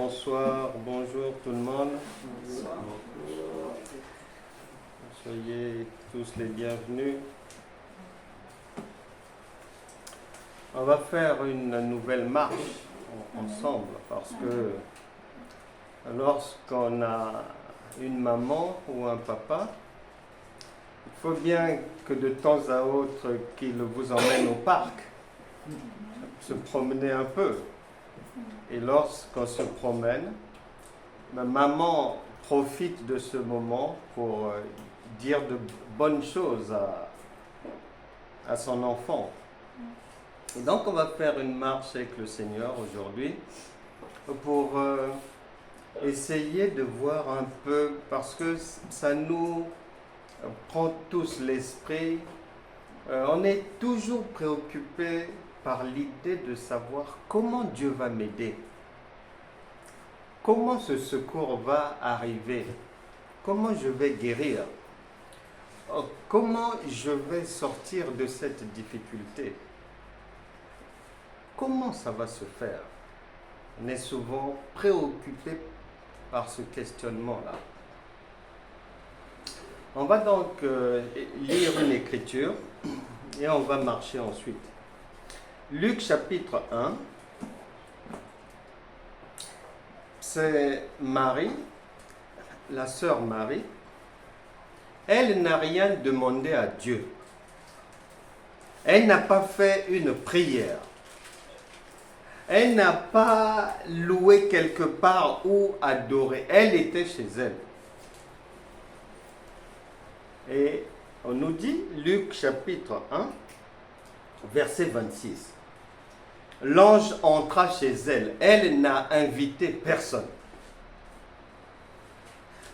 Bonsoir, bonjour tout le monde. Bonsoir. Soyez tous les bienvenus. On va faire une nouvelle marche ensemble parce que lorsqu'on a une maman ou un papa, il faut bien que de temps à autre qu'il vous emmène au parc, se promener un peu. Et lorsqu'on se promène, ma maman profite de ce moment pour dire de bonnes choses à son enfant. Et donc on va faire une marche avec le Seigneur aujourd'hui pour essayer de voir un peu, parce que ça nous prend tous l'esprit. On est toujours préoccupé par l'idée de savoir comment Dieu va m'aider, comment ce secours va arriver, comment je vais guérir, comment je vais sortir de cette difficulté, comment ça va se faire. On est souvent préoccupé par ce questionnement-là. On va donc lire une écriture et on va marcher ensuite. Luc chapitre 1, c'est Marie, la sœur Marie. Elle n'a rien demandé à Dieu. Elle n'a pas fait une prière. Elle n'a pas loué quelque part ou adoré. Elle était chez elle. Et on nous dit, Luc chapitre 1, verset 26. L'ange entra chez elle. Elle n'a invité personne.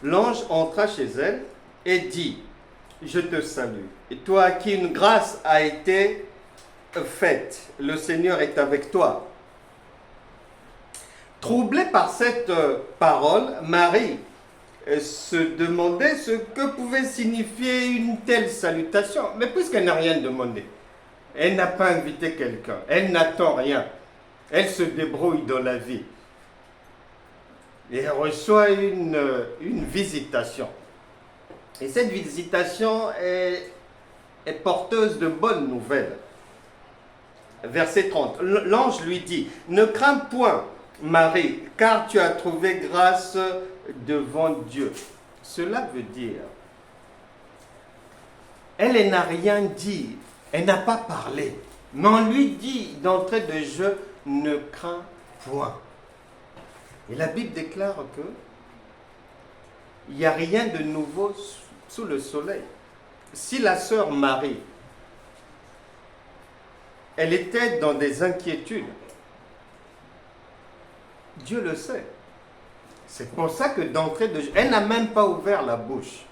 L'ange entra chez elle et dit, je te salue. Et toi à qui une grâce a été faite, le Seigneur est avec toi. Troublée par cette parole, Marie se demandait ce que pouvait signifier une telle salutation. Mais puisqu'elle n'a rien demandé, elle n'a pas invité quelqu'un, elle n'attend rien, elle se débrouille dans la vie. Et elle reçoit une visitation. Et cette visitation est porteuse de bonnes nouvelles. Verset 30, l'ange lui dit, ne crains point, Marie, car tu as trouvé grâce devant Dieu. Cela veut dire, elle n'a rien dit, elle n'a pas parlé, mais on lui dit d'entrée de jeu, ne crains point. Et la Bible déclare que il n'y a rien de nouveau sous le soleil. Si la sœur Marie, elle était dans des inquiétudes, Dieu le sait. C'est pour ça que d'entrée de jeu, elle n'a même pas ouvert la bouche.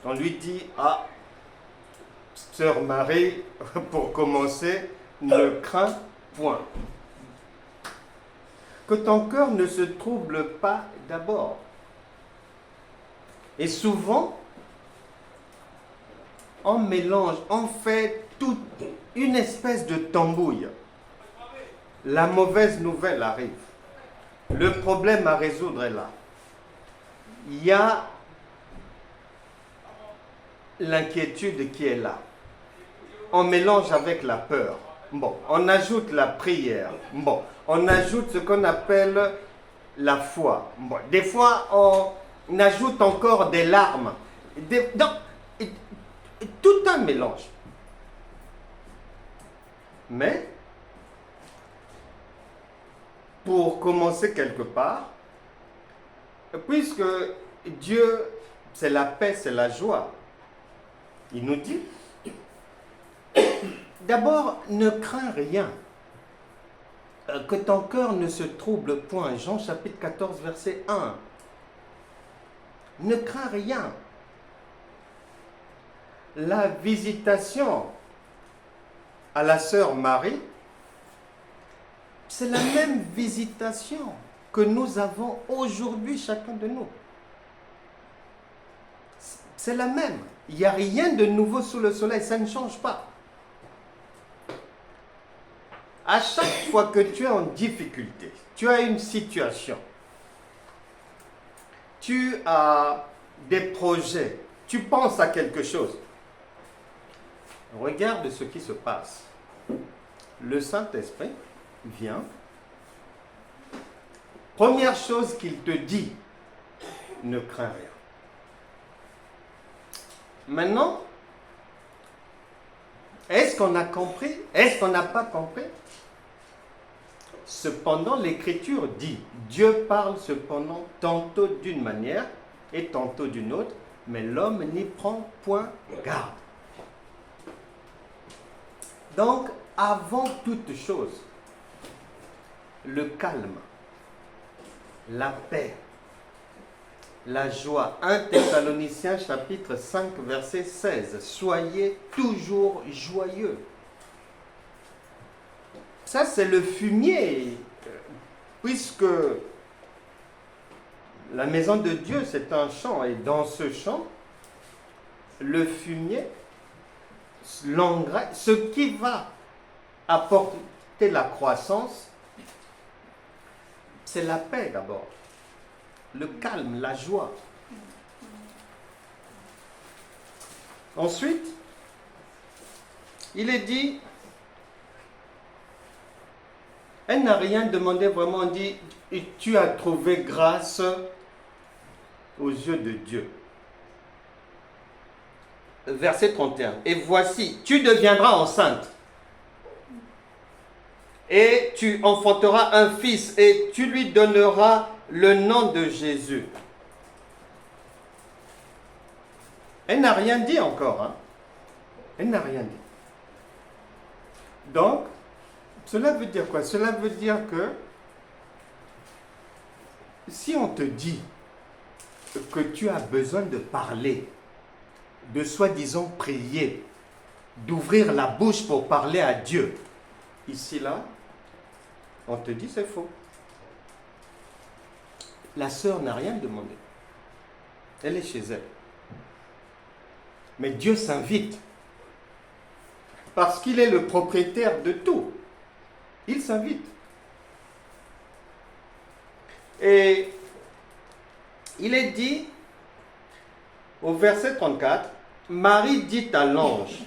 On lui dit, ah, sœur Marie, pour commencer, ne crains point. Que ton cœur ne se trouble pas d'abord. Et souvent, on mélange, on fait toute une espèce de tambouille. La mauvaise nouvelle arrive. Le problème à résoudre est là. Il y a l'inquiétude qui est là. On mélange avec la peur. Bon, on ajoute la prière. Bon, on ajoute ce qu'on appelle la foi. Bon, des fois, on ajoute encore des larmes. Donc, tout un mélange. Mais, pour commencer quelque part, puisque Dieu, c'est la paix, c'est la joie, il nous dit, d'abord, ne crains rien, que ton cœur ne se trouble point. Jean chapitre 14, verset 1. Ne crains rien. La visitation à la sœur Marie, c'est la même visitation que nous avons aujourd'hui, chacun de nous. C'est la même. Il n'y a rien de nouveau sous le soleil, ça ne change pas. À chaque fois que tu es en difficulté, tu as une situation, tu as des projets, tu penses à quelque chose, regarde ce qui se passe. Le Saint-Esprit vient. Première chose qu'il te dit, ne crains rien. Maintenant, est-ce qu'on a compris? Est-ce qu'on n'a pas compris? Cependant, l'Écriture dit, Dieu parle cependant tantôt d'une manière et tantôt d'une autre, mais l'homme n'y prend point garde. Donc, avant toute chose, le calme, la paix, la joie. 1 Thessaloniciens chapitre 5 verset 16. Soyez toujours joyeux. Ça c'est le fumier, puisque la maison de Dieu c'est un champ et dans ce champ, le fumier, l'engrais, ce qui va apporter la croissance, c'est la paix d'abord, le calme, la joie. Ensuite, il est dit, elle n'a rien demandé vraiment, on dit, tu as trouvé grâce aux yeux de Dieu. Verset 31, et voici, tu deviendras enceinte. Et tu enfanteras un fils et tu lui donneras le nom de Jésus. Elle n'a rien dit encore. Hein? Elle n'a rien dit. Donc, cela veut dire quoi? Cela veut dire que si on te dit que tu as besoin de parler, de soi-disant prier, d'ouvrir la bouche pour parler à Dieu, ici, là, on te dit c'est faux. La sœur n'a rien demandé. Elle est chez elle. Mais Dieu s'invite. Parce qu'il est le propriétaire de tout. Il s'invite. Et il est dit au verset 34, Marie dit à l'ange,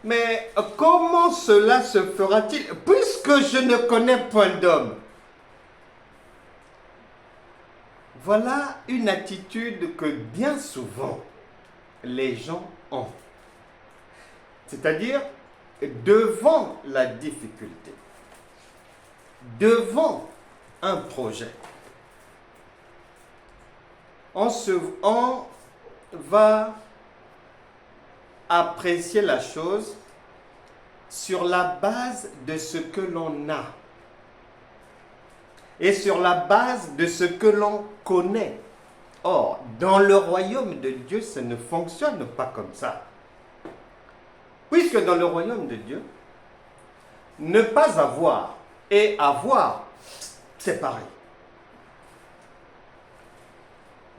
mais comment cela se fera-t-il puisque je ne connais point d'homme? Voilà une attitude que bien souvent les gens ont. C'est-à-dire, devant la difficulté, devant un projet, on va apprécier la chose sur la base de ce que l'on a et sur la base de ce que l'on connaît. Or, dans le royaume de Dieu, ça ne fonctionne pas comme ça. Puisque dans le royaume de Dieu, ne pas avoir et avoir, c'est pareil.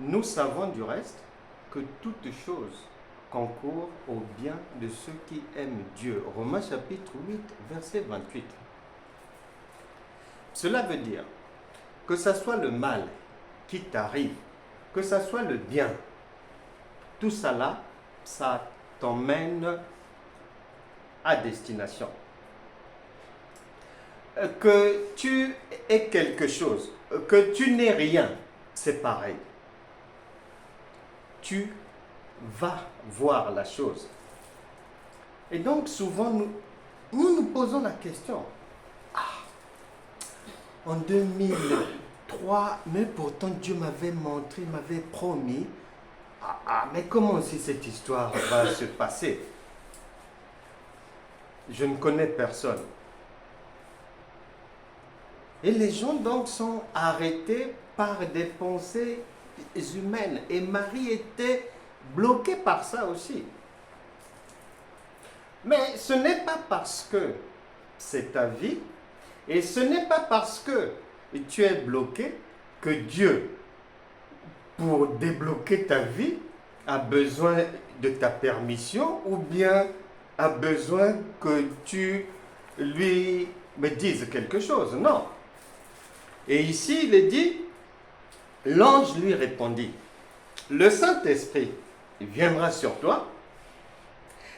Nous savons du reste que toute chose concourt au bien de ceux qui aiment Dieu. Romains chapitre 8, verset 28. Cela veut dire que ce soit le mal qui t'arrive, que ce soit le bien, tout ça là, ça t'emmène à destination. Que tu aies quelque chose, que tu n'aies rien, c'est pareil. Tu vas voir la chose. Et donc souvent nous posons la question. En 2003, mais pourtant Dieu m'avait montré, m'avait promis. Mais comment aussi cette histoire va se passer? Je ne connais personne. Et les gens donc sont arrêtés par des pensées humaines. Et Marie était bloquée par ça aussi. Mais ce n'est pas parce que c'est ta vie, et ce n'est pas parce que tu es bloqué que Dieu, pour débloquer ta vie, a besoin de ta permission ou bien a besoin que tu lui me dise quelque chose. Non. Et ici, il est dit, l'ange lui répondit, le Saint-Esprit viendra sur toi,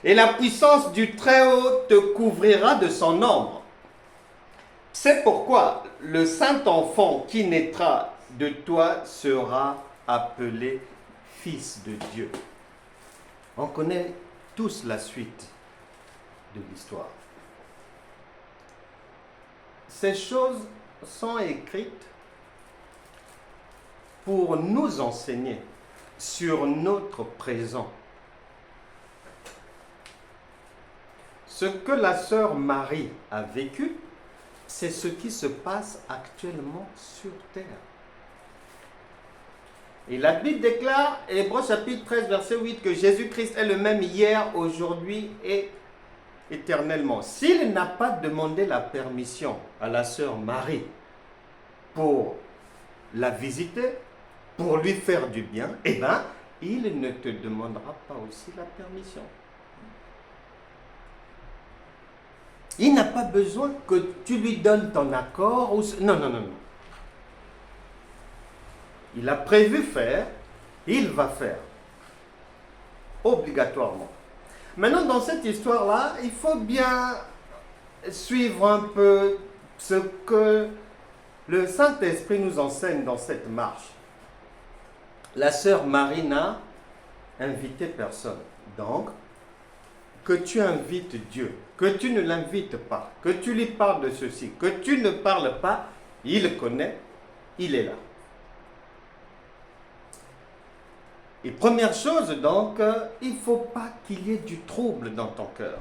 et la puissance du Très-Haut te couvrira de son ombre. C'est pourquoi le Saint-Enfant qui naîtra de toi sera appelé Fils de Dieu. On connaît tous la suite de l'histoire. Ces choses sont écrites pour nous enseigner sur notre présent. Ce que la sœur Marie a vécu, c'est ce qui se passe actuellement sur terre. Et la Bible déclare, Hébreux chapitre 13, verset 8, que Jésus-Christ est le même hier, aujourd'hui et éternellement. S'il n'a pas demandé la permission à la sœur Marie pour la visiter, pour lui faire du bien, eh bien, il ne te demandera pas aussi la permission. Il n'a pas besoin que tu lui donnes ton accord. Ou... Non, non, non, non. Il a prévu faire, il va faire. Obligatoirement. Maintenant, dans cette histoire-là, il faut bien suivre un peu ce que le Saint-Esprit nous enseigne dans cette marche. La sœur Marie n'a invité personne. Donc, que tu invites Dieu, que tu ne l'invites pas, que tu lui parles de ceci, que tu ne parles pas, il connaît, il est là. Et première chose, donc, il ne faut pas qu'il y ait du trouble dans ton cœur.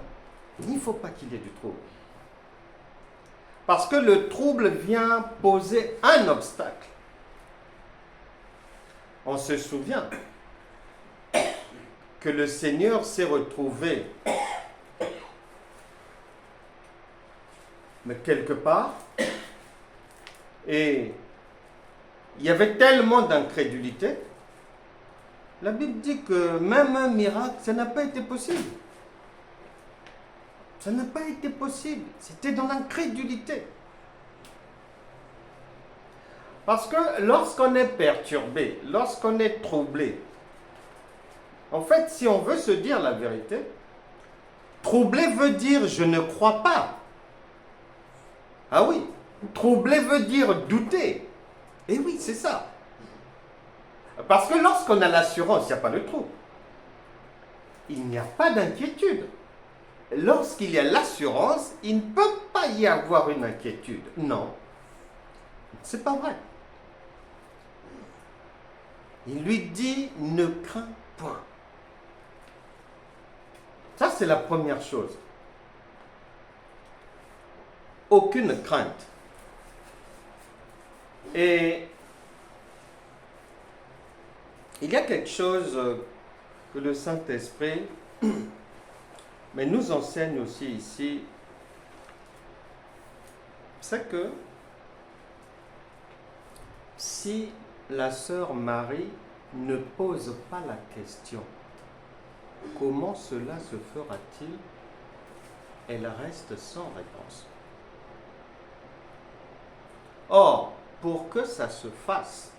Il ne faut pas qu'il y ait du trouble. Parce que le trouble vient poser un obstacle. On se souvient que le Seigneur s'est retrouvé mais quelque part et il y avait tellement d'incrédulité. La Bible dit que même un miracle, ça n'a pas été possible. Ça n'a pas été possible. C'était dans l'incrédulité. Parce que lorsqu'on est perturbé, lorsqu'on est troublé, en fait, si on veut se dire la vérité, troubler veut dire je ne crois pas. Ah oui, troubler veut dire douter. Et oui, c'est ça. Parce que lorsqu'on a l'assurance, il n'y a pas de trouble. Il n'y a pas d'inquiétude. Lorsqu'il y a l'assurance, il ne peut pas y avoir une inquiétude. Non, c'est pas vrai. Il lui dit, ne crains point. Ça, c'est la première chose. Aucune crainte. Et il y a quelque chose que le Saint-Esprit mais nous enseigne aussi ici, c'est que si la sœur Marie ne pose pas la question, comment cela se fera-t-il? Elle reste sans réponse. Or, pour que ça se fasse,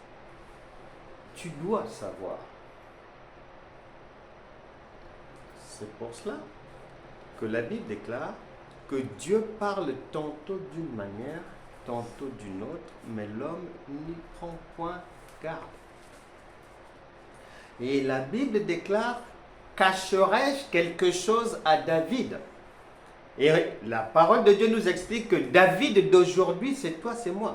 tu dois savoir. C'est pour cela que la Bible déclare que Dieu parle tantôt d'une manière, tantôt d'une autre, mais l'homme n'y prend point garde. Et la Bible déclare, cacherai-je quelque chose à David? Et la parole de Dieu nous explique que David d'aujourd'hui, c'est toi, c'est moi.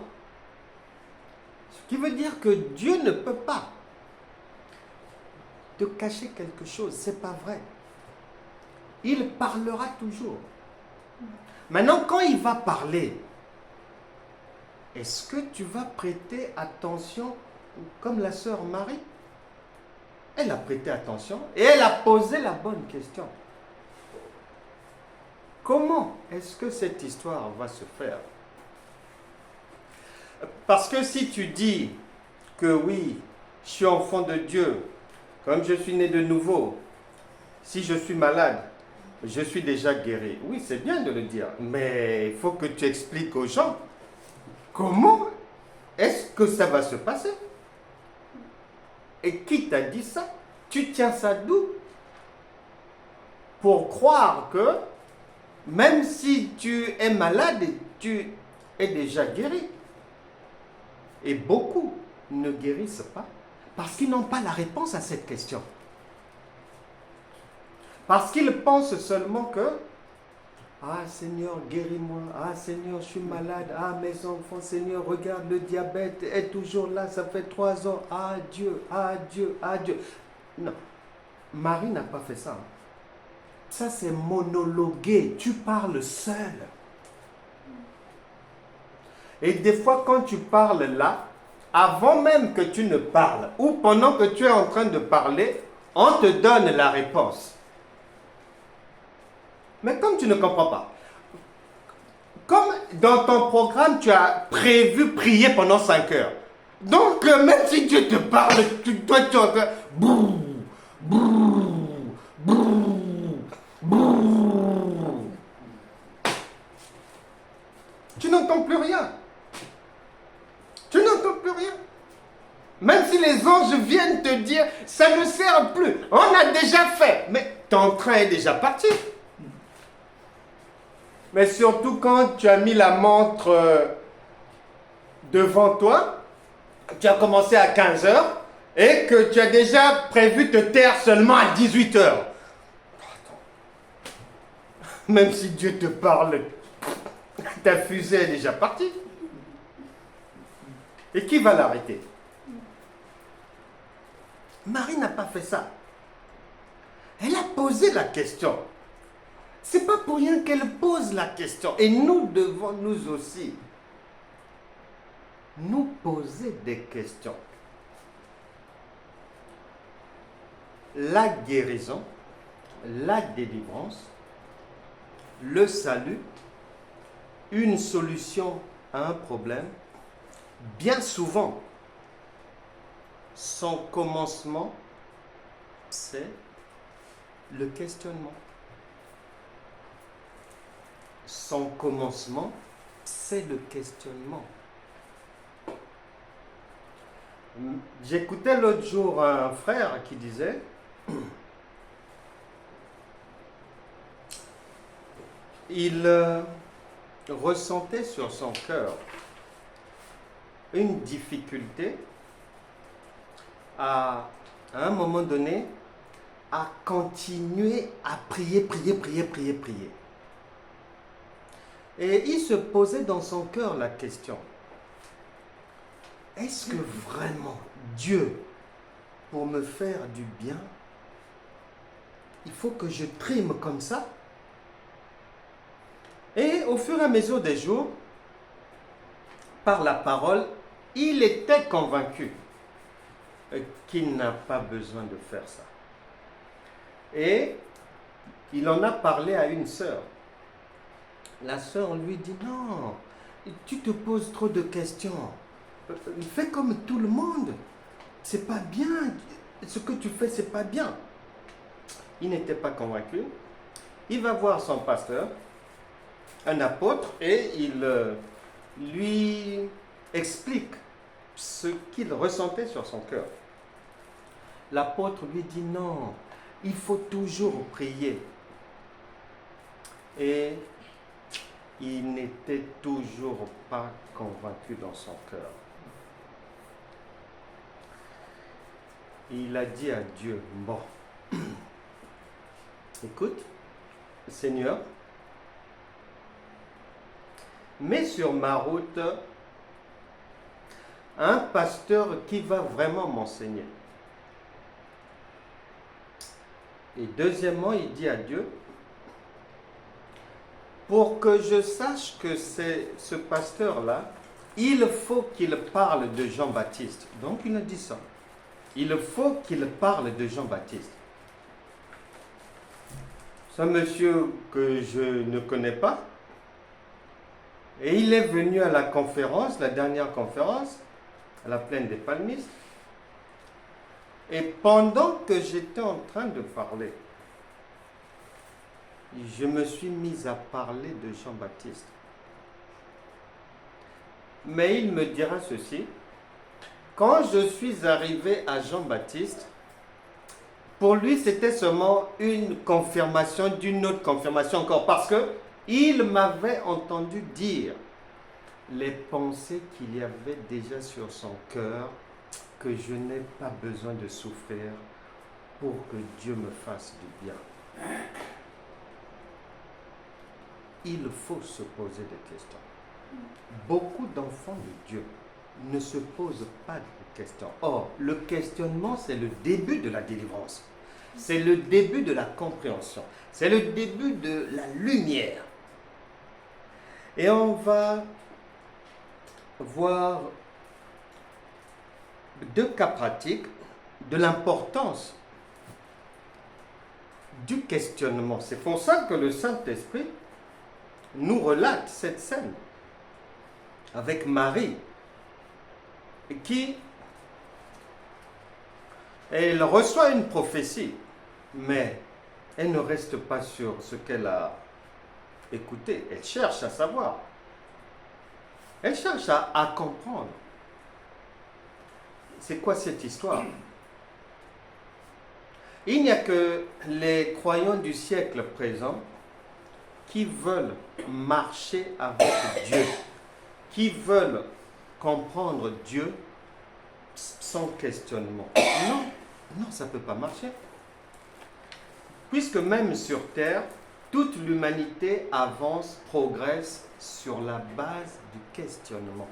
Ce qui veut dire que Dieu ne peut pas te cacher quelque chose, c'est pas vrai. Il parlera toujours. Maintenant, quand il va parler, est-ce que tu vas prêter attention comme la sœur Marie? Elle a prêté attention et elle a posé la bonne question. Comment est-ce que cette histoire va se faire? Parce que si tu dis que oui, je suis enfant de Dieu, comme je suis né de nouveau, si je suis malade, je suis déjà guéri. Oui, c'est bien de le dire, mais il faut que tu expliques aux gens comment est-ce que ça va se passer. Et qui t'a dit ça? Tu tiens ça d'où? Pour croire que même si tu es malade, tu es déjà guéri. Et beaucoup ne guérissent pas parce qu'ils n'ont pas la réponse à cette question. Parce qu'ils pensent seulement que ah Seigneur, guéris-moi. Ah Seigneur, je suis malade. Ah mes enfants, Seigneur, regarde, le diabète est toujours là, ça fait 3 ans. Ah Dieu, ah Dieu, ah Dieu. Non, Marie n'a pas fait ça. Ça c'est monologuer, tu parles seul. Et des fois quand tu parles là, avant même que tu ne parles, ou pendant que tu es en train de parler, on te donne la réponse. Mais comme tu ne comprends pas, comme dans ton programme, tu as prévu prier pendant 5 heures. Donc, même si Dieu te parle, toi, tu entends brrr, brrr, brrr, brrr. Tu n'entends plus rien. Tu n'entends plus rien. Même si les anges viennent te dire, ça ne sert plus. On a déjà fait. Mais ton train est déjà parti. Mais surtout quand tu as mis la montre devant toi, tu as commencé à 15 heures et que tu as déjà prévu te taire seulement à 18 heures. Même si Dieu te parle, ta fusée est déjà partie. Et qui va l'arrêter? Marie n'a pas fait ça. Elle a posé la question. C'est pas pour rien qu'elle pose la question. Et nous devons, nous aussi, nous poser des questions. La guérison, la délivrance, le salut, une solution à un problème, bien souvent, son commencement, c'est le questionnement. Son commencement, c'est le questionnement. J'écoutais l'autre jour un frère qui disait il ressentait sur son cœur une difficulté à un moment donné à continuer à prier. Et il se posait dans son cœur la question, est-ce que vraiment Dieu, pour me faire du bien, il faut que je trime comme ça? Et au fur et à mesure des jours, par la parole, il était convaincu qu'il n'a pas besoin de faire ça. Et il en a parlé à une sœur. La sœur lui dit, non, tu te poses trop de questions. Fais comme tout le monde. C'est pas bien. Ce que tu fais, c'est pas bien. Il n'était pas convaincu. Il va voir son pasteur, un apôtre, et il lui explique ce qu'il ressentait sur son cœur. L'apôtre lui dit, non, il faut toujours prier. Et il n'était toujours pas convaincu dans son cœur. Il a dit à Dieu, bon, écoute, Seigneur, mets sur ma route un pasteur qui va vraiment m'enseigner. Et deuxièmement, il dit à Dieu, pour que je sache que c'est ce pasteur-là, il faut qu'il parle de Jean-Baptiste. Donc il a dit ça. Il faut qu'il parle de Jean-Baptiste. C'est un monsieur que je ne connais pas. Et il est venu à la conférence, la dernière conférence, à la plaine des Palmistes. Et pendant que j'étais en train de parler, je me suis mis à parler de Jean-Baptiste. Mais il me dira ceci, quand je suis arrivé à Jean-Baptiste, pour lui c'était seulement une confirmation d'une autre confirmation encore, parce que il m'avait entendu dire les pensées qu'il y avait déjà sur son cœur, que je n'ai pas besoin de souffrir pour que Dieu me fasse du bien. Il faut se poser des questions. Beaucoup d'enfants de Dieu ne se posent pas de questions. Or, le questionnement, c'est le début de la délivrance. C'est le début de la compréhension. C'est le début de la lumière. Et on va voir deux cas pratiques de l'importance du questionnement. C'est pour ça que le Saint-Esprit nous relate cette scène avec Marie, qui elle reçoit une prophétie, mais elle ne reste pas sur ce qu'elle a écouté. Elle cherche à savoir. Elle cherche à comprendre. C'est quoi cette histoire? Il n'y a que les croyants du siècle présent qui veulent marcher avec Dieu, qui veulent comprendre Dieu sans questionnement. Non, non, ça ne peut pas marcher. Puisque même sur Terre, toute l'humanité avance, progresse sur la base du questionnement.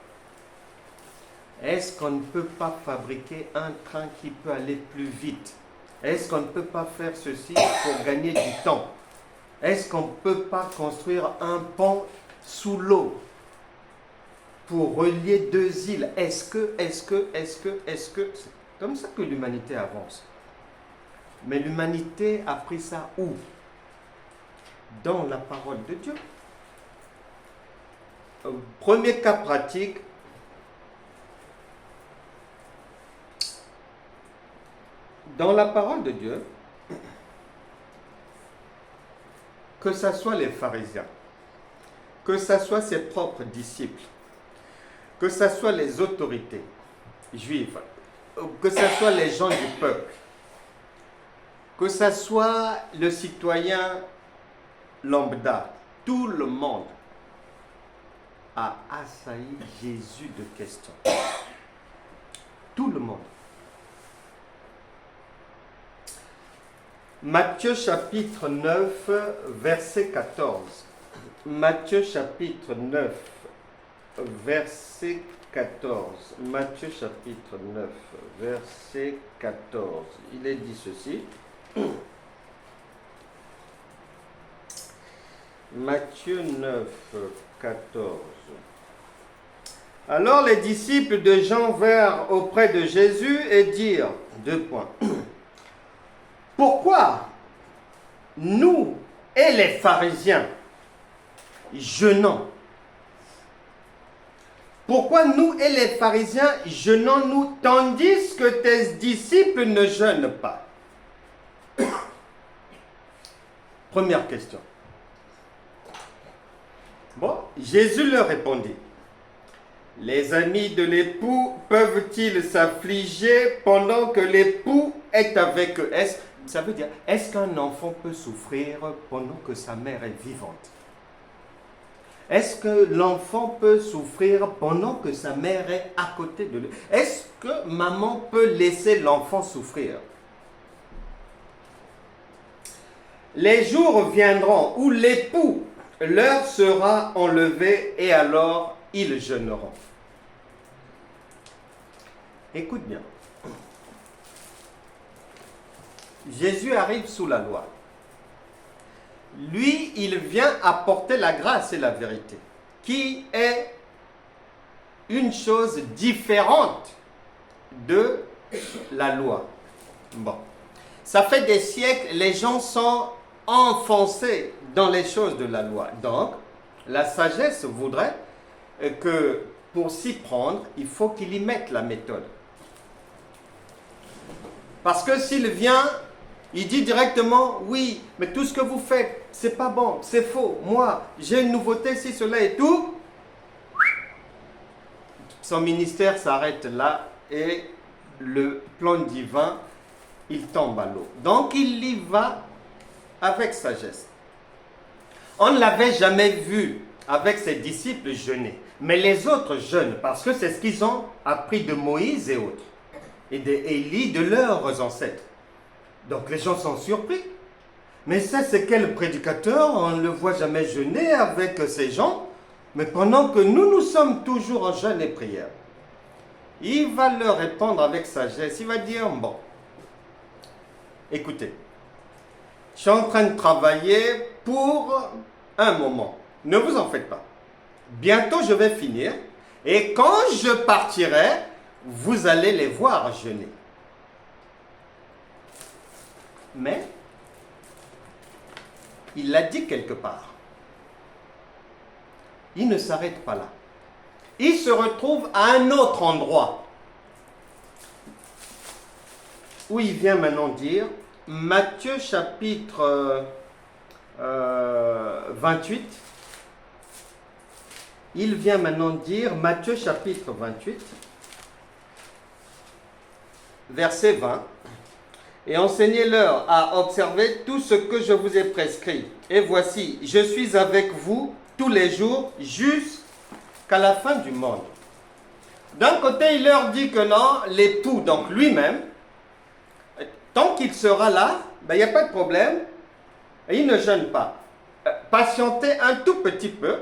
Est-ce qu'on ne peut pas fabriquer un train qui peut aller plus vite? Est-ce qu'on ne peut pas faire ceci pour gagner du temps? Est-ce qu'on ne peut pas construire un pont sous l'eau pour relier deux îles? Est-ce que c'est comme ça que l'humanité avance. Mais l'humanité a pris ça où? Dans la parole de Dieu. Premier cas pratique, dans la parole de Dieu, que ce soit les pharisiens, que ce soit ses propres disciples, que ce soit les autorités juives, que ce soit les gens du peuple, que ce soit le citoyen lambda, tout le monde a assailli Jésus de questions. Tout le monde. Matthieu chapitre 9, verset 14. Matthieu chapitre 9, verset 14. Matthieu chapitre 9, verset 14. Il est dit ceci. Matthieu 9, 14. Alors les disciples de Jean vinrent auprès de Jésus et dirent, deux points, pourquoi nous et les pharisiens jeûnons? Pourquoi nous et les pharisiens jeûnons-nous tandis que tes disciples ne jeûnent pas? Première question. Bon, Jésus leur répondit, les amis de l'époux peuvent-ils s'affliger pendant que l'époux est avec eux? Ça veut dire, est-ce qu'un enfant peut souffrir pendant que sa mère est vivante? Est-ce que l'enfant peut souffrir pendant que sa mère est à côté de lui? Est-ce que maman peut laisser l'enfant souffrir? Les jours viendront où l'époux leur sera enlevé et alors ils jeûneront. Écoute bien. Jésus arrive sous la loi. Lui, il vient apporter la grâce et la vérité, qui est une chose différente de la loi. Bon. Ça fait des siècles, les gens sont enfoncés dans les choses de la loi. Donc, la sagesse voudrait que pour s'y prendre, il faut qu'il y mette la méthode. Parce que s'il vient Il dit directement, oui, mais tout ce que vous faites, c'est pas bon, c'est faux. Moi, j'ai une nouveauté, si cela et tout. Son ministère s'arrête là et le plan divin, il tombe à l'eau. Donc il y va avec sagesse. On ne l'avait jamais vu avec ses disciples jeûner. Mais les autres jeûnent parce que c'est ce qu'ils ont appris de Moïse et autres. Et d'Élie, de leurs ancêtres. Donc les gens sont surpris. Mais ça, c'est quel prédicateur? On ne le voit jamais jeûner avec ces gens. Mais pendant que nous sommes toujours en jeûne et prière. Il va leur répondre avec sagesse. Il va dire, bon, écoutez, je suis en train de travailler pour un moment. Ne vous en faites pas. Bientôt, je vais finir. Et quand je partirai, vous allez les voir jeûner. Mais, il l'a dit quelque part. Il ne s'arrête pas là. Il se retrouve à un autre endroit. Où il vient maintenant dire, Matthieu chapitre 28. Il vient maintenant dire, Matthieu chapitre 28, verset 20. Et enseignez-leur à observer tout ce que je vous ai prescrit. Et voici, je suis avec vous tous les jours jusqu'à la fin du monde. D'un côté, il leur dit que non, l'époux, donc lui-même, tant qu'il sera là, il n'y a pas de problème, et il ne jeûne pas. Patientez un tout petit peu,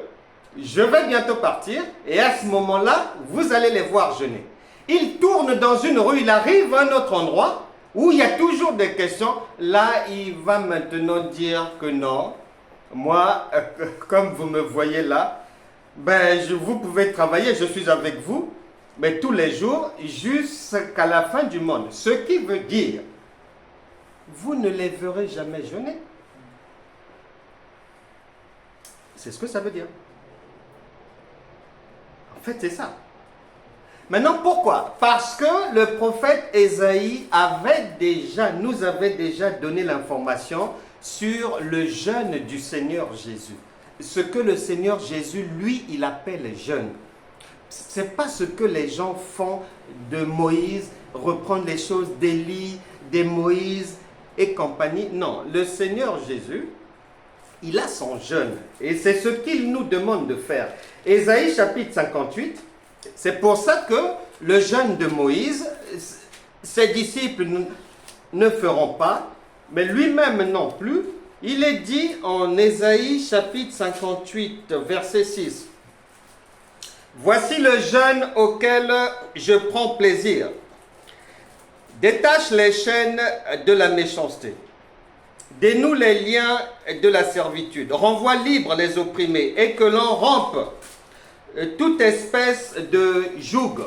je vais bientôt partir, et à ce moment-là, vous allez les voir jeûner. Il tourne dans une rue, il arrive à un autre endroit, où il y a toujours des questions. Là, il va maintenant dire que non, moi, comme vous me voyez là, vous pouvez travailler, je suis avec vous, mais tous les jours, jusqu'à la fin du monde. Ce qui veut dire, vous ne les verrez jamais jeûner. C'est ce que ça veut dire. En fait, c'est ça. Maintenant, pourquoi? Parce que le prophète Ésaïe nous avait déjà donné l'information sur le jeûne du Seigneur Jésus. Ce que le Seigneur Jésus, lui, il appelle jeûne. Ce n'est pas ce que les gens font de Moïse, reprendre les choses d'Élie, de Moïse et compagnie. Non, le Seigneur Jésus, il a son jeûne. Et c'est ce qu'il nous demande de faire. Ésaïe chapitre 58, c'est pour ça que le jeûne de Moïse, ses disciples ne feront pas, mais lui-même non plus. Il est dit en Ésaïe chapitre 58, verset 6. Voici le jeûne auquel je prends plaisir. Détache les chaînes de la méchanceté. Dénoue les liens de la servitude. Renvoie libres les opprimés et que l'on rompe toute espèce de joug.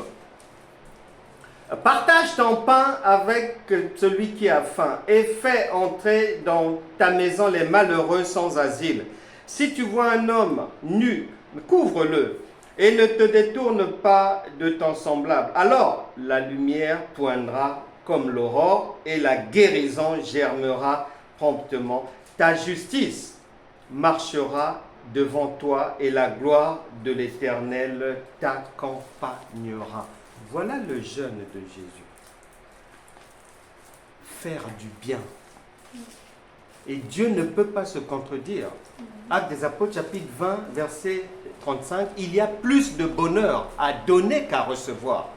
Partage ton pain avec celui qui a faim et fais entrer dans ta maison les malheureux sans asile. Si tu vois un homme nu, couvre-le et ne te détourne pas de ton semblable. Alors la lumière poindra comme l'aurore et la guérison germera promptement. Ta justice marchera devant toi et la gloire de l'Éternel t'accompagnera. Voilà le jeûne de Jésus. Faire du bien. Et Dieu ne peut pas se contredire. Actes des Apôtres, chapitre 20, verset 35, il y a plus de bonheur à donner qu'à recevoir.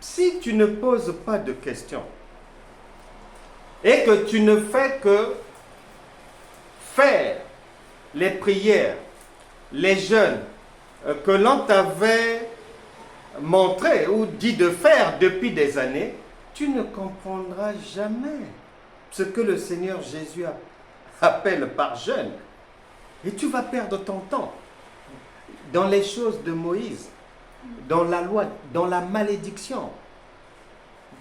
Si tu ne poses pas de questions et que tu ne fais que faire les prières, les jeûnes que l'on t'avait montré ou dit de faire depuis des années, tu ne comprendras jamais ce que le Seigneur Jésus appelle par jeûne. Et tu vas perdre ton temps dans les choses de Moïse, dans la loi, dans la malédiction.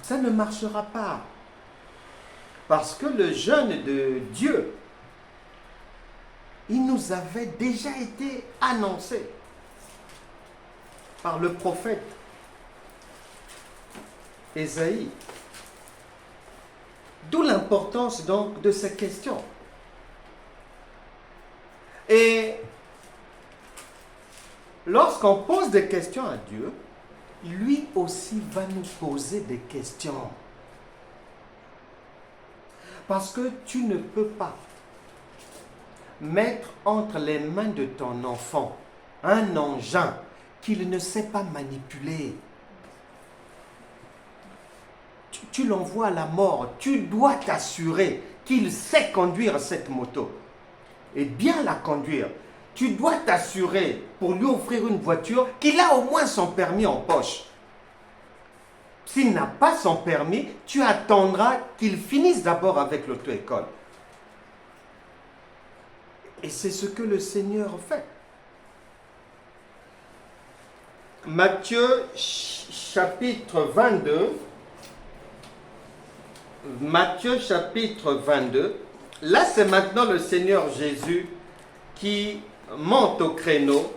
Ça ne marchera pas. Parce que le jeûne de Dieu, il nous avait déjà été annoncé par le prophète Ésaïe. D'où l'importance donc de ces questions. Et lorsqu'on pose des questions à Dieu, lui aussi va nous poser des questions. Parce que tu ne peux pas mettre entre les mains de ton enfant un engin qu'il ne sait pas manipuler. Tu l'envoies à la mort, tu dois t'assurer qu'il sait conduire cette moto et bien la conduire. Tu dois t'assurer pour lui offrir une voiture qu'il a au moins son permis en poche. S'il n'a pas son permis, tu attendras qu'il finisse d'abord avec l'auto-école. Et c'est ce que le Seigneur fait. Matthieu chapitre 22. Matthieu chapitre 22. Là, c'est maintenant le Seigneur Jésus qui monte au créneau.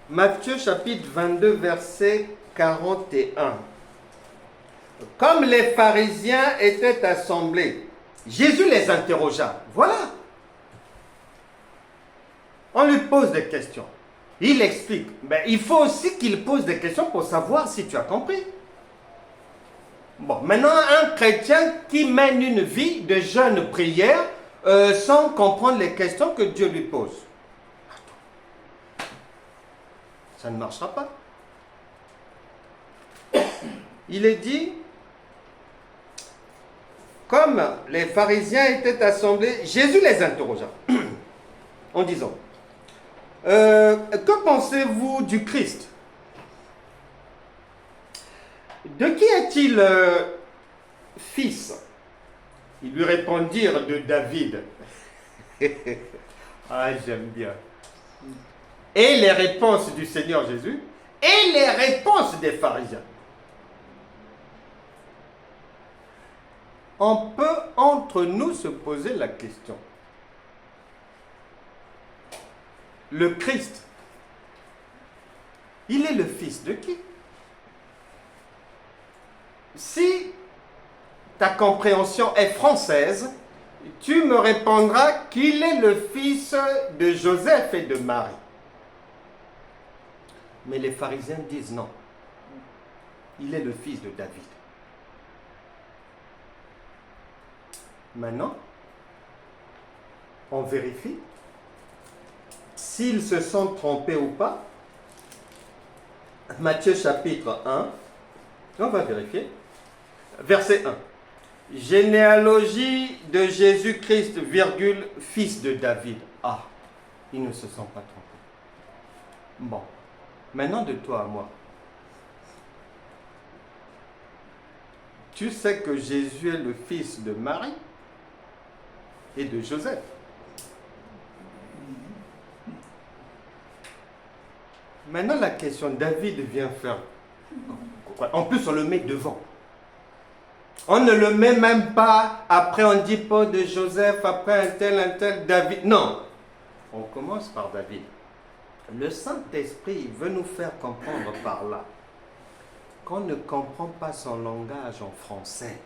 Matthieu chapitre 22, verset 41. Comme les pharisiens étaient assemblés, Jésus les interrogea. Voilà. On lui pose des questions. Il explique. Mais il faut aussi qu'il pose des questions pour savoir si tu as compris. Bon, maintenant, un chrétien qui mène une vie de jeûne prière sans comprendre les questions que Dieu lui pose. Ça ne marchera pas. Il est dit, comme les pharisiens étaient assemblés, Jésus les interrogea en disant, que pensez-vous du Christ? De qui est-il fils? Ils lui répondirent de David. Ah, j'aime bien. Et les réponses du Seigneur Jésus et les réponses des pharisiens. On peut entre nous se poser la question. Le Christ, il est le fils de qui? Si ta compréhension est française, tu me répondras qu'il est le fils de Joseph et de Marie. Mais les pharisiens disent non. Il est le fils de David. Maintenant, on vérifie s'ils se sont trompés ou pas. Matthieu chapitre 1, on va vérifier. Verset 1. Généalogie de Jésus-Christ, virgule, fils de David. Ah, ils ne se sont pas trompés. Bon, maintenant de toi à moi. Tu sais que Jésus est le fils de Marie et de Joseph. Maintenant la question, David vient faire quoi? En plus on le met devant. On ne le met même pas, après on dit pas de Joseph, après un tel, David. Non, on commence par David. Le Saint-Esprit veut nous faire comprendre par là qu'on ne comprend pas son langage en français.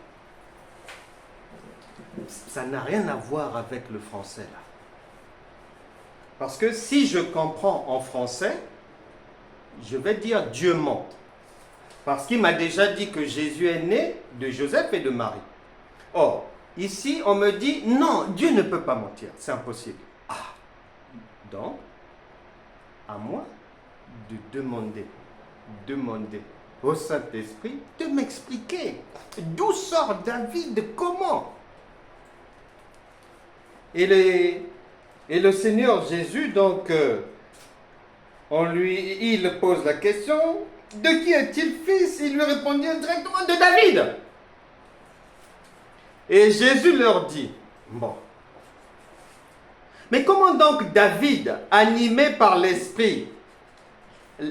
Ça n'a rien à voir avec le français là. Parce que si je comprends en français, je vais dire Dieu ment. Parce qu'il m'a déjà dit que Jésus est né de Joseph et de Marie. Or, ici, on me dit, non, Dieu ne peut pas mentir. C'est impossible. Ah, donc, à moi de demander au Saint-Esprit de m'expliquer d'où sort David, comment. Et le Seigneur Jésus, donc, il pose la question, de qui est-il fils? Il lui répondit directement, de David. Et Jésus leur dit, bon, mais comment donc David, animé par l'Esprit,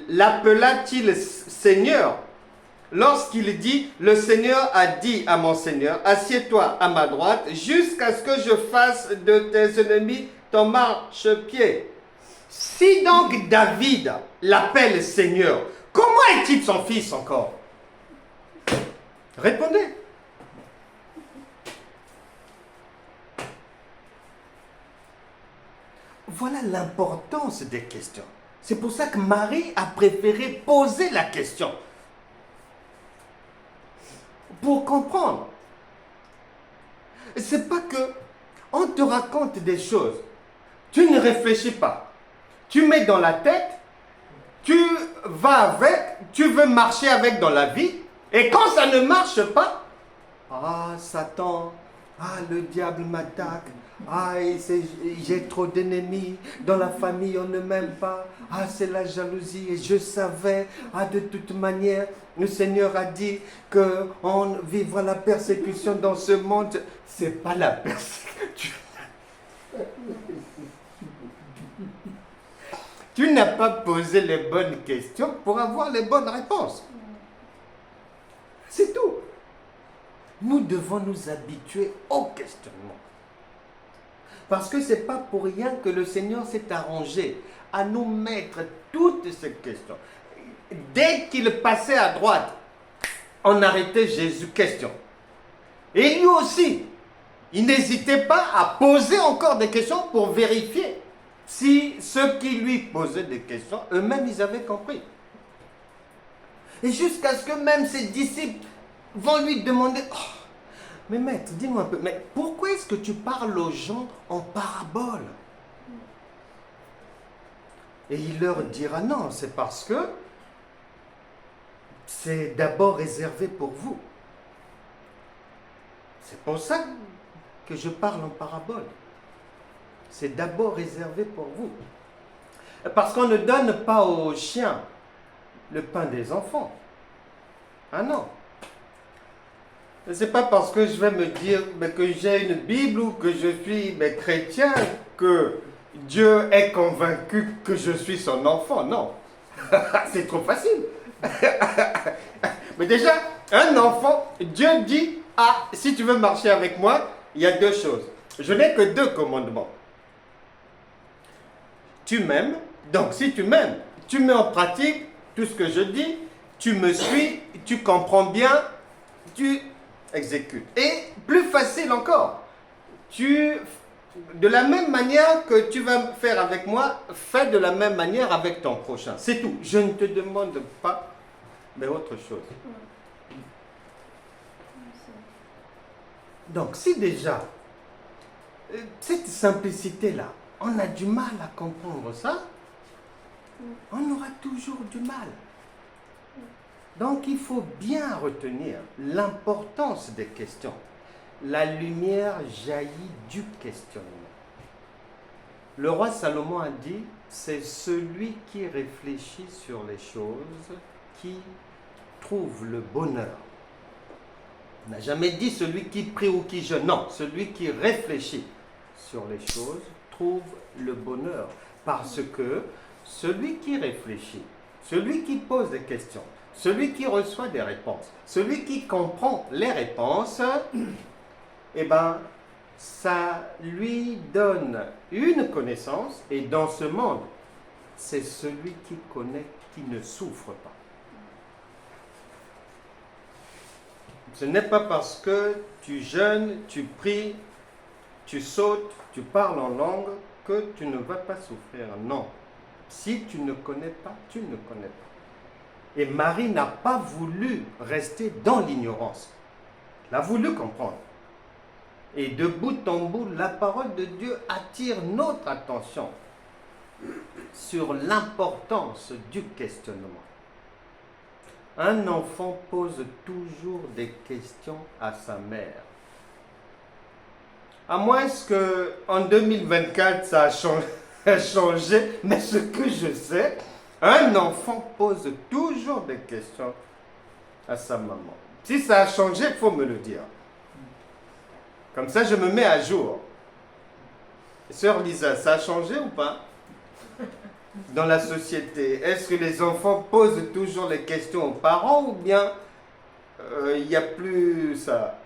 l'appela-t-il Seigneur lorsqu'il dit, le Seigneur a dit à mon Seigneur, assieds-toi à ma droite jusqu'à ce que je fasse de tes ennemis ton marchepied. Si donc David l'appelle Seigneur, comment est-il son fils encore? Répondez. voilà l'importance des questions. C'est pour ça que Marie a préféré poser la question. Pour comprendre. C'est pas que on te raconte des choses, tu ne réfléchis pas. Tu mets dans la tête, tu vas avec, tu veux marcher avec dans la vie, et quand ça ne marche pas, ah Satan, ah le diable m'attaque, ah j'ai trop d'ennemis, dans la famille on ne m'aime pas, ah c'est la jalousie, et je savais, ah de toute manière, le Seigneur a dit qu'on vivra la persécution dans ce monde. C'est pas la persécution. Tu n'as pas posé les bonnes questions pour avoir les bonnes réponses. C'est tout. Nous devons nous habituer au questionnement. Parce que ce n'est pas pour rien que le Seigneur s'est arrangé à nous mettre toutes ces questions. Dès qu'il passait à droite, on arrêtait Jésus, question. Et lui aussi, il n'hésitait pas à poser encore des questions pour vérifier si ceux qui lui posaient des questions, eux-mêmes, ils avaient compris. Et jusqu'à ce que même ses disciples vont lui demander, oh, mais maître, dis-moi un peu, mais pourquoi est-ce que tu parles aux gens en parabole? Et il leur dira, non, c'est parce que c'est d'abord réservé pour vous. C'est pour ça que je parle en parabole. C'est d'abord réservé pour vous. Parce qu'on ne donne pas aux chiens le pain des enfants. Ah non. Ce n'est pas parce que je vais me dire que j'ai une Bible ou que je suis chrétien que Dieu est convaincu que je suis son enfant. Non. C'est trop facile. Mais déjà, un enfant, Dieu dit, ah, si tu veux marcher avec moi, il y a deux choses. Je n'ai que deux commandements. Tu m'aimes, donc si tu m'aimes, tu mets en pratique tout ce que je dis, tu me suis, tu comprends bien, tu exécutes. Et plus facile encore, de la même manière que tu vas faire avec moi, fais de la même manière avec ton prochain. C'est tout. Je ne te demande pas, mais autre chose. Donc si déjà, cette simplicité-là, on a du mal à comprendre ça, on aura toujours du mal. Donc il faut bien retenir l'importance des questions. La lumière jaillit du questionnement. Le roi Salomon a dit, c'est celui qui réfléchit sur les choses qui trouve le bonheur. On n'a jamais dit celui qui prie ou qui jeûne. Non, celui qui réfléchit sur les choses trouve le bonheur. Parce que celui qui réfléchit, celui qui pose des questions, celui qui reçoit des réponses, celui qui comprend les réponses, eh bien, ça lui donne une connaissance. Et dans ce monde, c'est celui qui connaît qui ne souffre pas. Ce n'est pas parce que tu jeûnes, tu pries, tu sautes, tu parles en langue que tu ne vas pas souffrir. Non. Si tu ne connais pas, tu ne connais pas. Et Marie n'a pas voulu rester dans l'ignorance. Elle a voulu comprendre. Et de bout en bout, la parole de Dieu attire notre attention sur l'importance du questionnement. Un enfant pose toujours des questions à sa mère. À moins qu'en 2024, ça a changé, mais ce que je sais, un enfant pose toujours des questions à sa maman. Si ça a changé, il faut me le dire. Comme ça, je me mets à jour. Sœur Lisa, ça a changé ou pas? Dans la société, est-ce que les enfants posent toujours les questions aux parents ou bien il n'y a plus ça?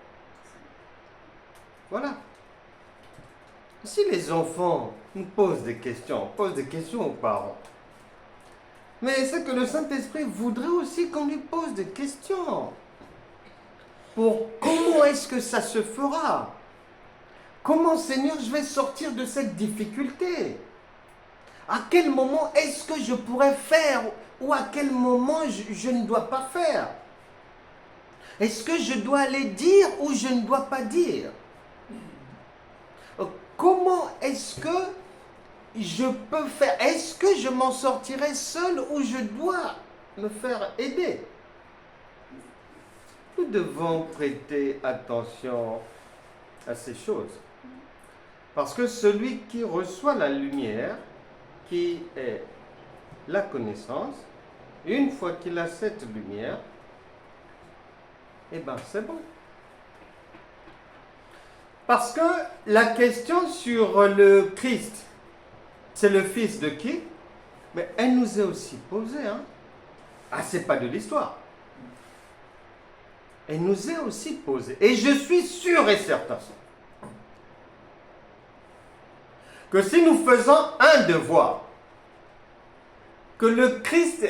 Voilà. Si les enfants nous posent des questions aux parents. Mais c'est que le Saint-Esprit voudrait aussi qu'on lui pose des questions. Pour comment est-ce que ça se fera? Comment, Seigneur, je vais sortir de cette difficulté? À quel moment est-ce que je pourrais faire ou à quel moment je ne dois pas faire? Est-ce que je dois aller dire ou je ne dois pas dire? Comment est-ce que je peux faire? Est-ce que je m'en sortirai seul ou je dois me faire aider? Nous devons prêter attention à ces choses. Parce que celui qui reçoit la lumière, qui est la connaissance, une fois qu'il a cette lumière, eh bien c'est bon. Parce que la question sur le Christ, c'est le fils de qui? Mais elle nous est aussi posée. Hein? Ah, c'est pas de l'histoire. Elle nous est aussi posée. Et je suis sûr et certain que si nous faisons un devoir, que le Christ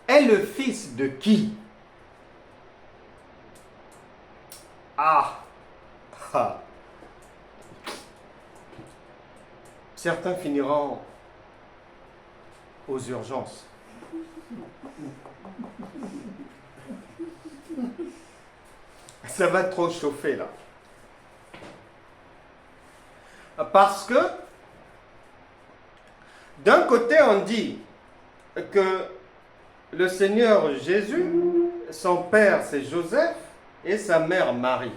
est le fils de qui? Ah, ah. Certains finiront aux urgences. Ça va trop chauffer là. Parce que d'un côté on dit que le Seigneur Jésus, son père c'est Joseph et sa mère Marie.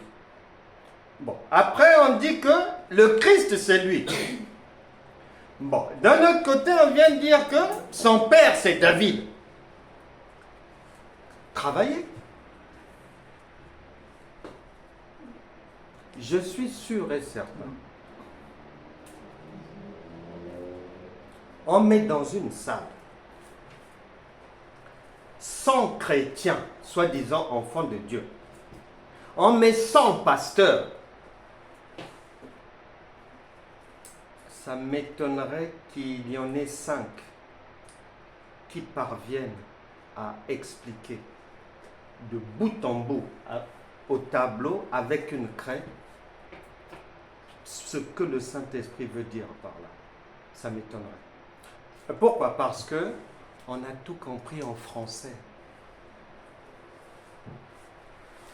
Bon, après on dit que le Christ c'est lui. Bon, d'un autre côté on vient de dire que son père c'est David. Travaillez. Je suis sûr et certain. On met dans une salle 100 chrétiens, soi-disant enfants de Dieu. On met 100 pasteurs. Ça m'étonnerait qu'il y en ait 5 qui parviennent à expliquer de bout en bout au tableau avec une craie ce que le Saint-Esprit veut dire par là. Ça m'étonnerait. Pourquoi? Parce que on a tout compris en français.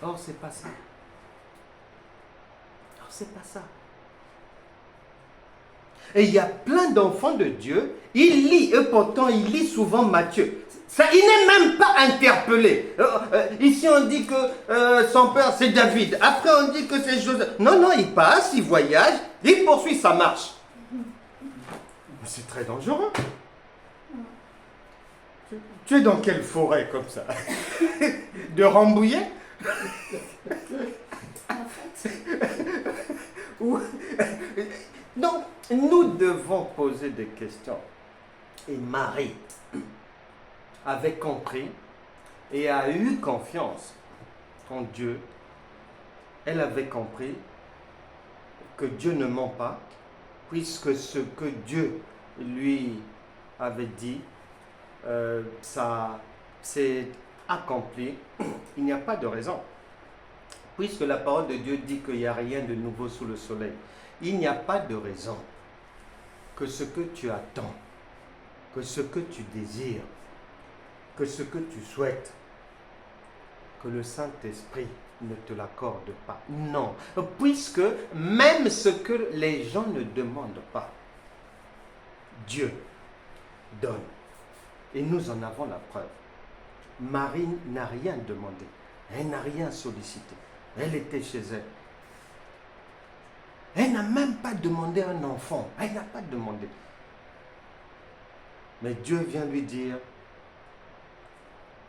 Or, c'est pas ça. Or, c'est pas ça. Et il y a plein d'enfants de Dieu, ils lisent, et pourtant ils lisent souvent Matthieu. Ça, il n'est même pas interpellé. Ici on dit que son père c'est David, après on dit que c'est Joseph. Non, non, il passe, il voyage, il poursuit sa marche. C'est très dangereux. Tu es dans quelle forêt comme ça? De Rambouillet? Donc, nous devons poser des questions. Et Marie avait compris et a eu confiance en Dieu. Elle avait compris que Dieu ne ment pas, puisque ce que Dieu lui avait dit, ça s'est accompli. Il n'y a pas de raison. Puisque la parole de Dieu dit qu'il n'y a rien de nouveau sous le soleil. Il n'y a pas de raison que ce que tu attends, que ce que tu désires, que ce que tu souhaites, que le Saint-Esprit ne te l'accorde pas. Non, puisque même ce que les gens ne demandent pas, Dieu donne. Et nous en avons la preuve. Marie n'a rien demandé, elle n'a rien sollicité. Elle était chez elle. Elle n'a même pas demandé un enfant. Elle n'a pas demandé. Mais Dieu vient lui dire,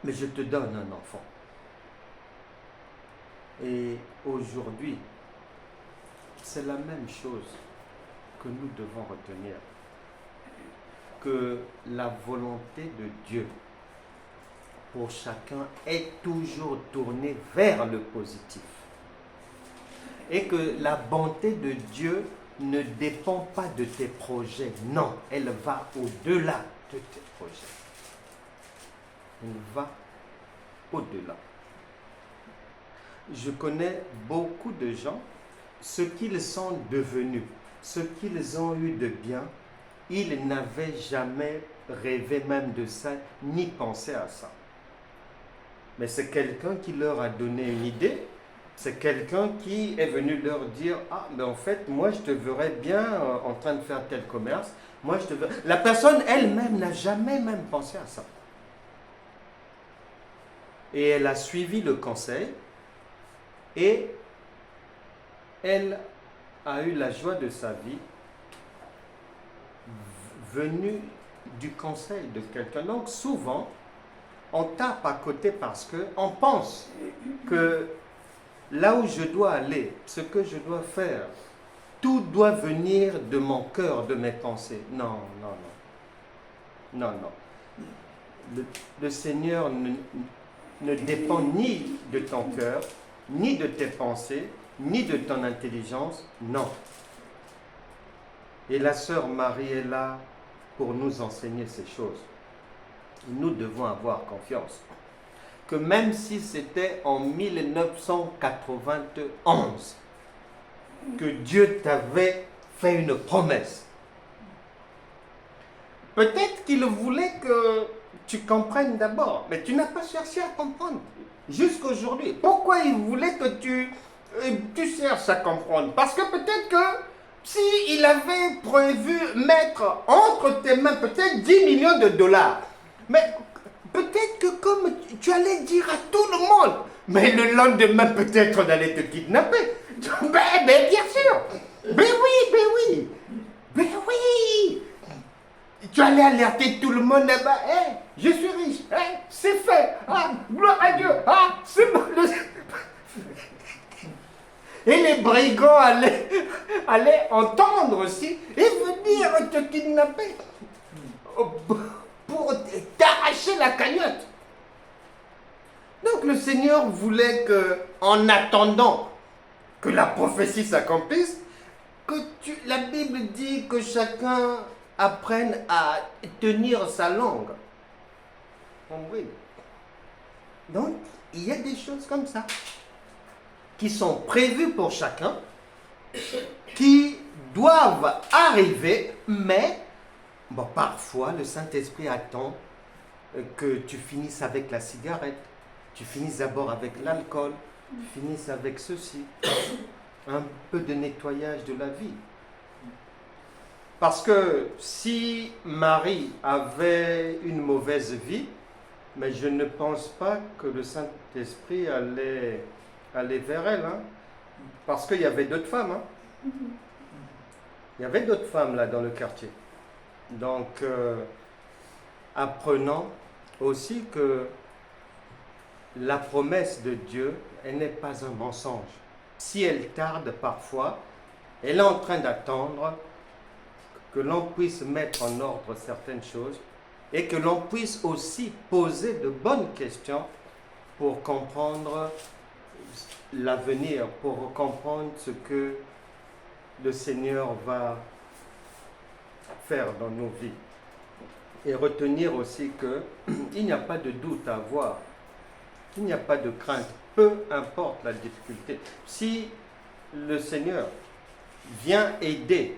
mais je te donne un enfant. Et aujourd'hui, c'est la même chose que nous devons retenir. Que la volonté de Dieu pour chacun est toujours tournée vers le positif. Et que la bonté de Dieu ne dépend pas de tes projets. Non, elle va au-delà de tes projets. Elle va au-delà. Je connais beaucoup de gens, ce qu'ils sont devenus, ce qu'ils ont eu de bien, il n'avait jamais rêvé même de ça, ni pensé à ça. Mais c'est quelqu'un qui leur a donné une idée. C'est quelqu'un qui est venu leur dire « Ah, mais en fait, moi, je te verrais bien en train de faire tel commerce. Moi, je te verrais... » La personne elle-même n'a jamais même pensé à ça. Et elle a suivi le conseil. Et elle a eu la joie de sa vie venue du conseil de quelqu'un. Donc, souvent, on tape à côté parce qu'on pense que là où je dois aller, ce que je dois faire, tout doit venir de mon cœur, de mes pensées. Non, non, non. Non, non. Le Seigneur ne dépend ni de ton cœur, ni de tes pensées, ni de ton intelligence. Non. Et la sœur Marie est là pour nous enseigner ces choses. Nous devons avoir confiance que même si c'était en 1991 que Dieu t'avait fait une promesse, peut-être qu'il voulait que tu comprennes d'abord, mais tu n'as pas cherché à comprendre jusqu'aujourd'hui. Pourquoi il voulait que tu cherches à comprendre? Parce que peut-être que s'il avait prévu mettre entre tes mains peut-être 10 millions de dollars, mais peut-être que comme tu allais dire à tout le monde, mais le lendemain peut-être on allait te kidnapper. Mais bien sûr. Mais oui. Tu allais alerter tout le monde là-bas. Hey, je suis riche. Hey, c'est fait. Ah, gloire à Dieu. Ah, c'est bon. Et les brigands allaient entendre aussi et venir te kidnapper pour t'arracher la cagnotte. Donc le Seigneur voulait que, en attendant que la prophétie s'accomplisse, que la Bible dit que chacun apprenne à tenir sa langue. Oui. Donc, il y a des choses comme ça qui sont prévues pour chacun, qui doivent arriver, mais bon, parfois le Saint-Esprit attend que tu finisses avec la cigarette, tu finisses d'abord avec l'alcool, tu finisses avec ceci, un peu de nettoyage de la vie. Parce que si Marie avait une mauvaise vie, mais je ne pense pas que le Saint-Esprit allait vers elle, hein, parce qu'il y avait d'autres femmes. Hein. Il y avait d'autres femmes là dans le quartier. Donc, apprenons aussi que la promesse de Dieu, elle n'est pas un mensonge. Si elle tarde parfois, elle est en train d'attendre que l'on puisse mettre en ordre certaines choses et que l'on puisse aussi poser de bonnes questions pour comprendre l'avenir, pour comprendre ce que le Seigneur va faire dans nos vies. Et retenir aussi qu'il n'y a pas de doute à avoir, qu'il n'y a pas de crainte, peu importe la difficulté. Si le Seigneur vient aider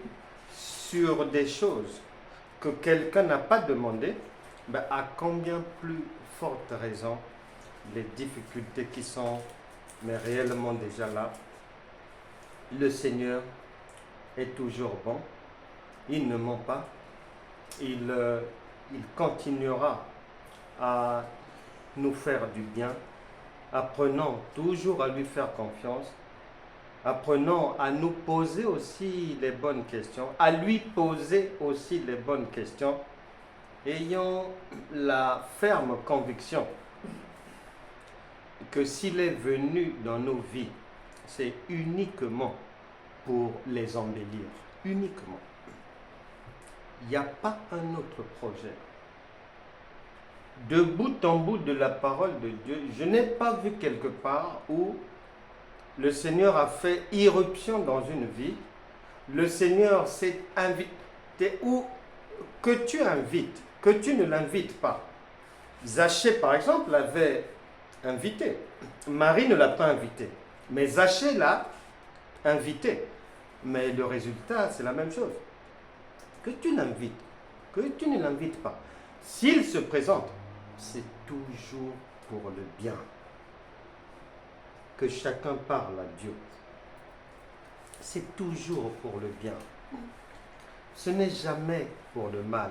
sur des choses que quelqu'un n'a pas demandé, ben à combien plus forte raison les difficultés qui sont mais réellement déjà là. Le Seigneur est toujours bon, il ne ment pas, il continuera à nous faire du bien. Apprenons toujours à lui faire confiance. Apprenons à nous poser aussi les bonnes questions, à lui poser aussi les bonnes questions. Ayons la ferme conviction que s'il est venu dans nos vies, c'est uniquement pour les embellir. Uniquement. Il n'y a pas un autre projet. De bout en bout de la parole de Dieu, je n'ai pas vu quelque part où le Seigneur a fait irruption dans une vie, le Seigneur s'est invité, ou que tu invites, que tu ne l'invites pas. Zachée, par exemple, l'avait invité. Marie ne l'a pas invité. Mais Zachée l'a invité. Mais le résultat, c'est la même chose. que tu l'invites, que tu ne l'invites pas, s'il se présente, c'est toujours pour le bien. Que chacun parle à Dieu. C'est toujours pour le bien. Ce n'est jamais pour le mal.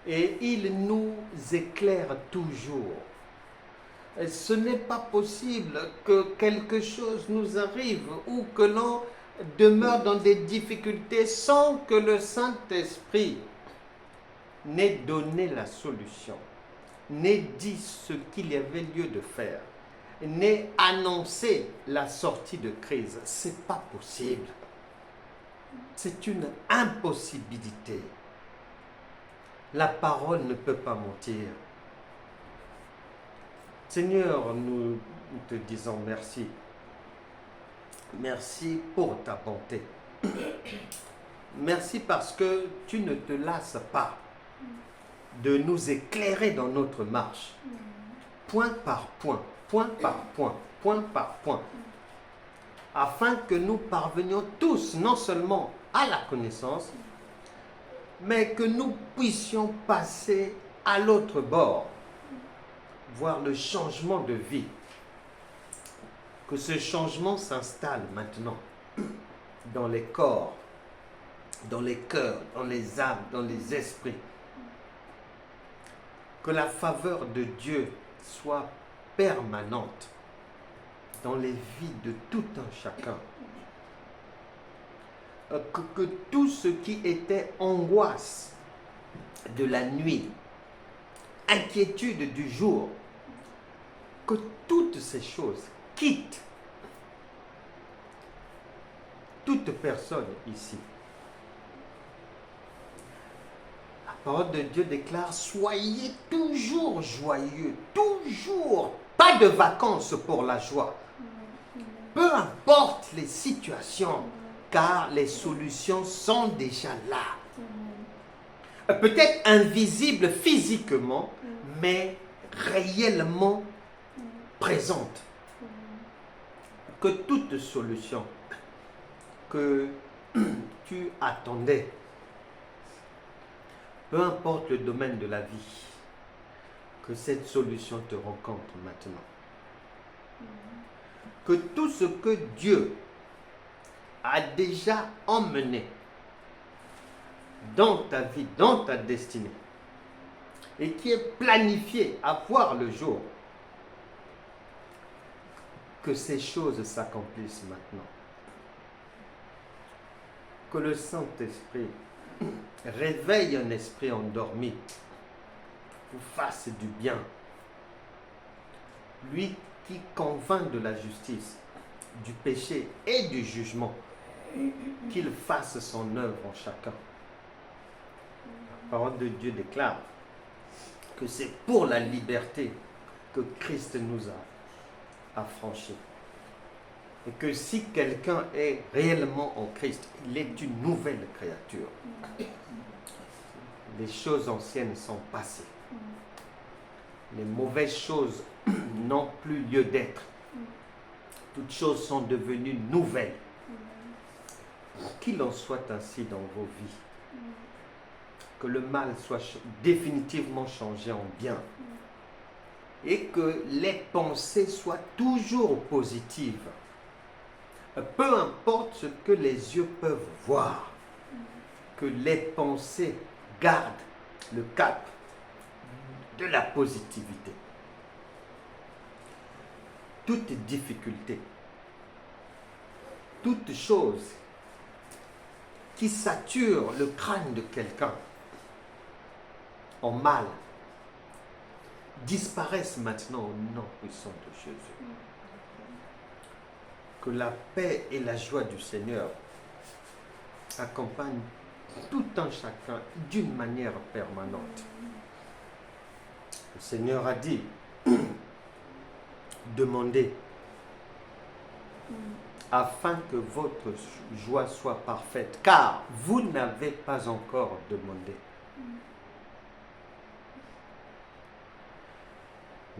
Et il nous éclaire toujours. Et ce n'est pas possible que quelque chose nous arrive ou que l'on demeure dans des difficultés sans que le Saint-Esprit n'ait donné la solution, n'ait dit ce qu'il y avait lieu de faire, n'ait annoncé la sortie de crise. C'est pas possible. C'est une impossibilité. La parole ne peut pas mentir. Seigneur, nous te disons merci. Merci pour ta bonté. Merci parce que tu ne te lasses pas de nous éclairer dans notre marche, point par point, point par point, point par point, afin que nous parvenions tous non seulement à la connaissance, mais que nous puissions passer à l'autre bord, voir le changement de vie, que ce changement s'installe maintenant dans les corps, dans les cœurs, dans les âmes, dans les esprits. Que la faveur de Dieu soit permanente dans les vies de tout un chacun. Que tout ce qui était angoisse de la nuit, inquiétude du jour, que toutes ces choses quittent toute personne ici. La parole de Dieu déclare: soyez toujours joyeux, toujours, pas de vacances pour la joie. Peu importe les situations, car les solutions sont déjà là. Peut-être invisibles physiquement, mais réellement présentes. Que toute solution que tu attendais, peu importe le domaine de la vie, que cette solution te rencontre maintenant. Que tout ce que Dieu a déjà emmené dans ta vie, dans ta destinée, et qui est planifié à voir le jour, que ces choses s'accomplissent maintenant. Que le Saint-Esprit réveille un esprit endormi, vous fasse du bien. Lui qui convainc de la justice, du péché et du jugement, qu'il fasse son œuvre en chacun. La parole de Dieu déclare que c'est pour la liberté que Christ nous a affranchis. Et que si quelqu'un est réellement en Christ, il est une nouvelle créature. Les choses anciennes sont passées. Les mauvaises choses n'ont plus lieu d'être. Toutes choses sont devenues nouvelles. Qu'il en soit ainsi dans vos vies. Que le mal soit définitivement changé en bien. Et que les pensées soient toujours positives. Peu importe ce que les yeux peuvent voir. Que les pensées gardent le cap de la positivité. Toute difficulté, toute chose qui sature le crâne de quelqu'un en mal, disparaissent maintenant au nom puissant de Jésus. Que la paix et la joie du Seigneur accompagnent tout un chacun d'une manière permanente. Le Seigneur a dit: demandez afin que votre joie soit parfaite, car vous n'avez pas encore demandé.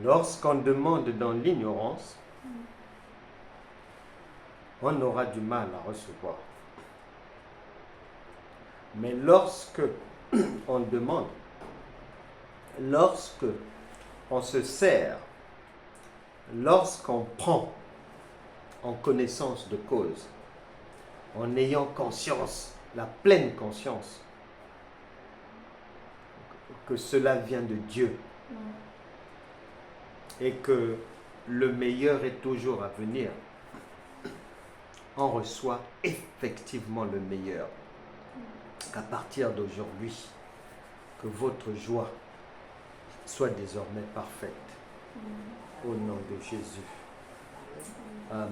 Lorsqu'on demande dans l'ignorance, on aura du mal à recevoir. Mais lorsque on demande, lorsque on se sert, lorsqu'on prend en connaissance de cause, en ayant conscience, la pleine conscience, que cela vient de Dieu et que le meilleur est toujours à venir, on reçoit effectivement le meilleur. Qu'à partir d'aujourd'hui, que votre joie soit désormais parfaite. Au nom de Jésus. Amen.